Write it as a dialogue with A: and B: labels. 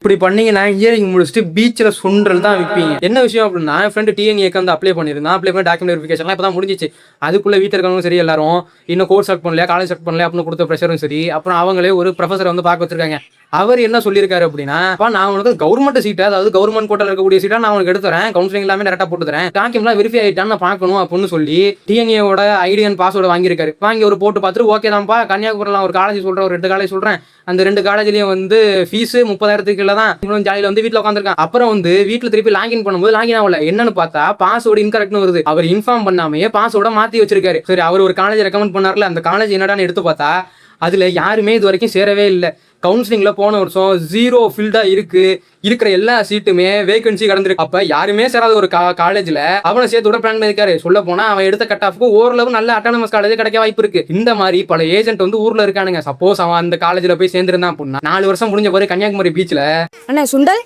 A: இப்படி பண்ணீங்கன்னா இன்ஜினியரிங் முடிச்சுட்டு பீச்சில் சுண்டல் தான் விற்பீங்க. என்ன விஷயம் அப்படின்னா, என் ஃப்ரெண்டு டிஎன்ஏக்கு வந்து அப்ளை பண்ணியிருந்தான். அப்ளை பண்ணி டாக்குமெண்ட் வெரிஃபிகேஷன்லாம் இப்போ தான் முடிஞ்சிச்சு. அதுக்குள்ள வீட்டில் இருக்கவங்க சரி எல்லாரும் இன்னும் கோர்ஸ் செலக்ட் பண்ணலையா, காலேஜ் செலக்ட் பண்ணலையா அப்படின்னு கொடுத்த ப்ரெஷரும் சரி, அப்புறம் அவங்களே ஒரு ப்ரொஃபஸரை வந்து பார்க்க வச்சிருக்காங்க. அவர் என்ன சொல்லியிருக்காரு அப்படின்னா, நான் உனக்கு கவர்மெண்ட் சீட்டை, அதாவது கவர்மெண்ட் கோட்டால இருக்கக்கூடிய சீட்டா நான் உனக்கு எடுத்துறேன், கவுன்சிலிங் எல்லாமே டேரக்டா போட்டு தரேன், டாக்குமெண்ட்லாம் வெரிஃபை ஆயிட்டான்னு நான் பார்க்கணும் அப்படின்னு சொல்லி டிஎன்ஏவோட ஐடி அண்ட் பாஸ்வேர்டு வாங்கியிருக்காரு. வாங்கி ஒரு போட்டு பார்த்துட்டு ஓகே தான்ப்பா, கன்னியாகுமரியில் ஒரு காலேஜ் சொல்றேன், ஒரு 2 காலேஜ் சொல்றேன், அந்த 2 காலேஜ்லயும் வந்து ஃபீஸ் 30,000க்கு இல்லை தான். இவனும் ஜாலியில் வந்து வீட்டில் உட்காந்துருக்கான். அப்புறம் வந்து வீட்டில் திருப்பி லாகின் பண்ணும்போது லாகின் ஆகல. என்னன்னு பார்த்தா பாஸ்வேர்டு இன்கரெக்ட்னு வருது. அவர் இன்ஃபார்ம் பண்ணாமே பாஸ்வேர்டை மாற்றி வச்சிருக்காரு. சரி, அவர் ஒரு காலேஜ் ரெக்கமெண்ட் பண்ணார்ல, அந்த காலேஜ் என்னடான்னு எடுத்து பார்த்தா அதுல யாருமே இது வரைக்கும் சேரவே இல்லை. கவுன்சிலிங்ல போன வருஷம் 0 ஃபில்டா இருக்கு. இருக்கிற எல்லா சீட்டுமே வேகன்சி கடந்திருக்கு. அப்ப யாருமே சேராத ஒரு காலேஜ்ல அவனை சேர்த்து விட பிளான் பண்ணிருக்காரு. சொல்ல போனா அவன் எடுத்த கட் ஆஃப்க்கு ஓரளவு நல்ல அட்டானமஸ் காலேஜ் கிடைக்க வாய்ப்பு இருக்கு. இந்த மாதிரி பல ஏஜென்ட் வந்து ஊர்ல இருக்கானுங்க. சப்போஸ் அவன் அந்த காலேஜ்ல போய் சேர்ந்திருந்தான் அப்படின்னா 4 வருஷம் முடிஞ்ச பிறகு கன்னியாகுமரி பீச்ல
B: அண்ணா சுண்டல்